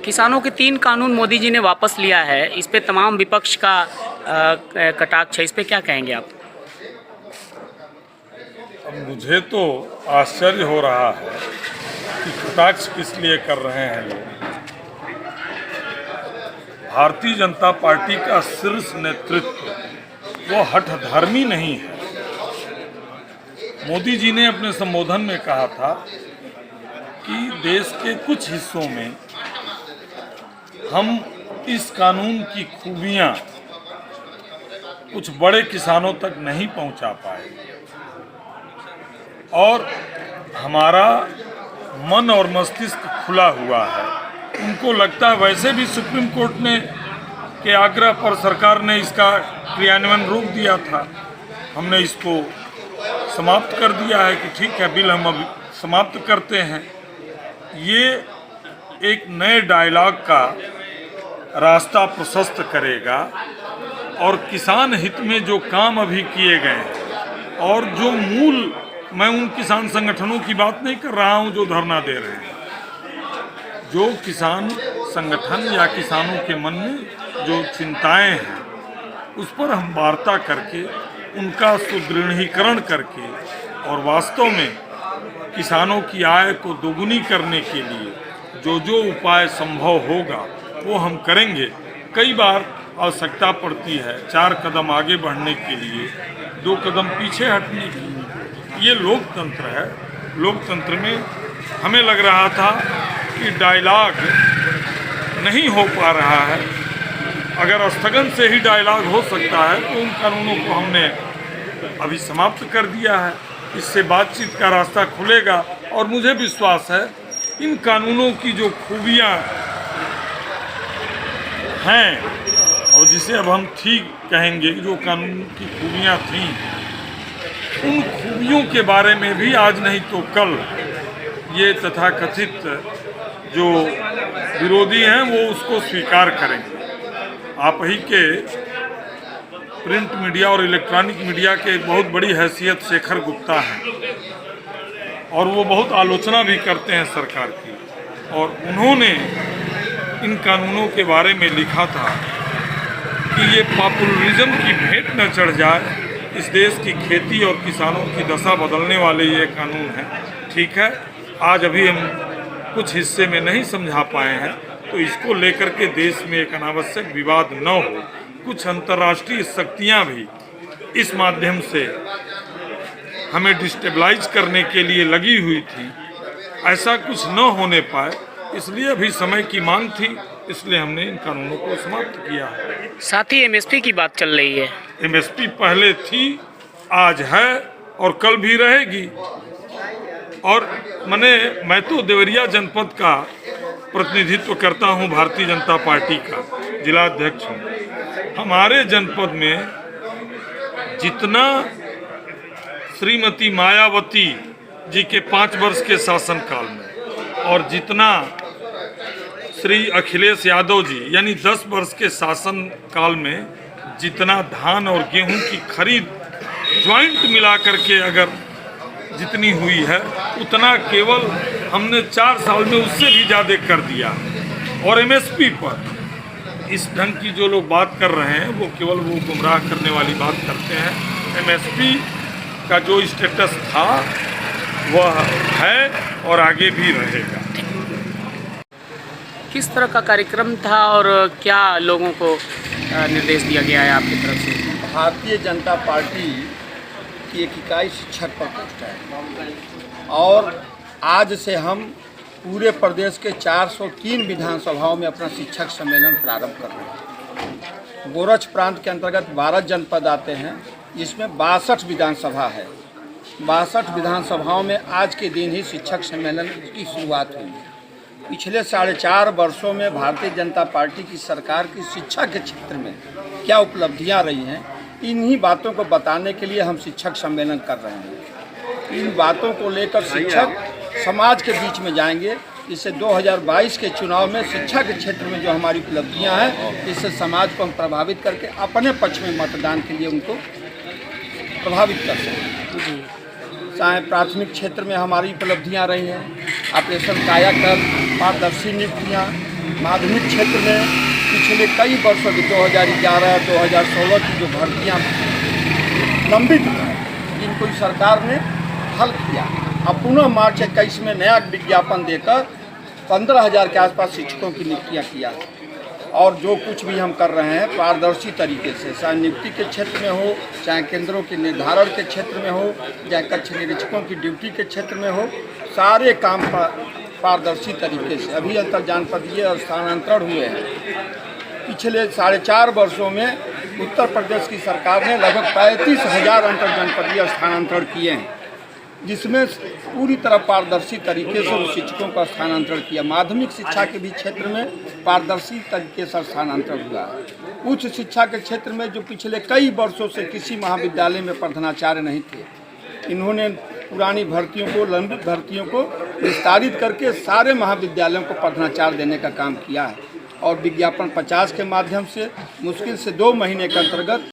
किसानों के 3 कानून मोदी जी ने वापस लिया है, इस पे तमाम विपक्ष का कटाक्ष है, इस पे क्या कहेंगे आप? अब मुझे तो आश्चर्य हो रहा है कि कटाक्ष किस लिए कर रहे हैं लोग। भारतीय जनता पार्टी का शीर्ष नेतृत्व वो हठधर्मी नहीं है। मोदी जी ने अपने संबोधन में कहा था कि देश के कुछ हिस्सों में हम इस कानून की खूबियां कुछ बड़े किसानों तक नहीं पहुंचा पाए और हमारा मन और मस्तिष्क खुला हुआ है। उनको लगता है वैसे भी सुप्रीम कोर्ट ने के आग्रह पर सरकार ने इसका क्रियान्वयन रोक दिया था। हमने इसको समाप्त कर दिया है कि ठीक है, बिल हम अभी समाप्त करते हैं। ये एक नए डायलॉग का रास्ता प्रशस्त करेगा और किसान हित में जो काम अभी किए गए हैं और जो मूल, मैं उन किसान संगठनों की बात नहीं कर रहा हूं जो धरना दे रहे हैं, जो किसान संगठन या किसानों के मन में जो चिंताएं हैं उस पर हम वार्ता करके उनका सुदृढ़ीकरण करके और वास्तव में किसानों की आय को दोगुनी करने के लिए जो जो उपाय संभव होगा वो हम करेंगे। कई बार आवश्यकता पड़ती है 4 कदम आगे बढ़ने के लिए 2 कदम पीछे हटने की। ये लोकतंत्र है। लोकतंत्र में हमें लग रहा था कि डायलॉग नहीं हो पा रहा है। अगर स्थगन से ही डायलॉग हो सकता है तो उन कानूनों को हमने अभी समाप्त कर दिया है। इससे बातचीत का रास्ता खुलेगा और मुझे विश्वास है इन कानूनों की जो खूबियाँ हैं और जिसे अब हम ठीक कहेंगे, जो कानून की खूबियाँ थीं, उन खूबियों के बारे में भी आज नहीं तो कल ये तथाकथित जो विरोधी हैं वो उसको स्वीकार करेंगे। आप ही के प्रिंट मीडिया और इलेक्ट्रॉनिक मीडिया के एक बहुत बड़ी हैसियत शेखर गुप्ता हैं और वो बहुत आलोचना भी करते हैं सरकार की, और उन्होंने इन कानूनों के बारे में लिखा था कि ये पॉपुलरिज्म की भेंट न चढ़ जाए, इस देश की खेती और किसानों की दशा बदलने वाले ये कानून हैं। ठीक है, आज अभी हम कुछ हिस्से में नहीं समझा पाए हैं तो इसको लेकर के देश में एक अनावश्यक विवाद न हो। कुछ अंतर्राष्ट्रीय शक्तियां भी इस माध्यम से हमें डिस्टेबलाइज करने के लिए लगी हुई थी, ऐसा कुछ न होने पाए, इसलिए अभी समय की मांग थी, इसलिए हमने इन कानूनों को समाप्त किया है। साथ ही एमएसपी की बात चल रही है। एमएसपी पहले थी, आज है और कल भी रहेगी। और मैं तो देवरिया जनपद का प्रतिनिधित्व करता हूं, भारतीय जनता पार्टी का जिलाध्यक्ष हूं। हमारे जनपद में जितना श्रीमती मायावती जी के 5 वर्ष के शासनकाल में और जितना श्री अखिलेश यादव जी यानी 10 वर्ष के शासन काल में जितना धान और गेहूं की खरीद ज्वाइंट मिला करके अगर जितनी हुई है उतना केवल हमने 4 साल में उससे भी ज़्यादा कर दिया। और एमएसपी पर इस ढंग की जो लोग बात कर रहे हैं वो केवल वो गुमराह करने वाली बात करते हैं। एमएसपी का जो स्टेटस था वह है और आगे भी रहेगा। किस तरह का कार्यक्रम था और क्या लोगों को निर्देश दिया गया है आपकी तरफ से? भारतीय जनता पार्टी की एक इकाई शिक्षक प्रकोष्ठ है और आज से हम पूरे प्रदेश के 403 विधानसभाओं में अपना शिक्षक सम्मेलन प्रारंभ कर रहे हैं। गोरक्ष प्रांत के अंतर्गत 12 जनपद आते हैं, जिसमें 62 विधानसभा है। 62 विधानसभाओं में आज के दिन ही शिक्षक सम्मेलन की शुरुआत हुई। पिछले 4.5 वर्षों में भारतीय जनता पार्टी की सरकार की शिक्षा के क्षेत्र में क्या उपलब्धियां रही हैं, इन्हीं बातों को बताने के लिए हम शिक्षक सम्मेलन कर रहे हैं। इन बातों को लेकर शिक्षक समाज के बीच में जाएंगे, इससे 2022 के चुनाव में शिक्षा के क्षेत्र में जो हमारी उपलब्धियां हैं, इससे समाज को हम प्रभावित करके अपने पक्ष में मतदान के लिए उनको प्रभावित कर सकें। चाहे प्राथमिक क्षेत्र में हमारी उपलब्धियां रही हैं, ऑपरेशन कायाकल्प, पारदर्शी नियुक्तियाँ, माध्यमिक क्षेत्र में पिछले कई वर्षों की 2011-2016 की जो भर्तियाँ लंबित हैं, जिनको इस सरकार ने हल किया, अब पुनः मार्च 21 में नया विज्ञापन देकर 15,000 के आसपास शिक्षकों की नियुक्तियाँ किया है। और जो कुछ भी हम कर रहे हैं पारदर्शी तरीके से, चाहे नियुक्ति के क्षेत्र में हो, चाहे केंद्रों के निर्धारण के क्षेत्र में हो, चाहे कक्ष निरीक्षकों की ड्यूटी के क्षेत्र में हो, सारे काम पारदर्शी तरीके से। अभी अंतर्जनपदीय और स्थानांतरण हुए हैं। पिछले 4.5 वर्षों में उत्तर प्रदेश की सरकार ने लगभग 35,000 अंतर्जनपदीय स्थानांतरण किए हैं, जिसमें पूरी तरह पारदर्शी तरीके से उन शिक्षकों का स्थानांतरण किया। माध्यमिक शिक्षा के भी क्षेत्र में पारदर्शी तरीके से स्थानांतरण हुआ है। उच्च शिक्षा के क्षेत्र में जो पिछले कई वर्षों से किसी महाविद्यालय में प्रधानाचार्य नहीं थे, इन्होंने पुरानी भर्तियों को, लंबित भर्तियों को विस्तारित करके सारे महाविद्यालयों को प्रधानाचार्य देने का काम किया है। और विज्ञापन 50 के माध्यम से मुश्किल से 2 महीने के अंतर्गत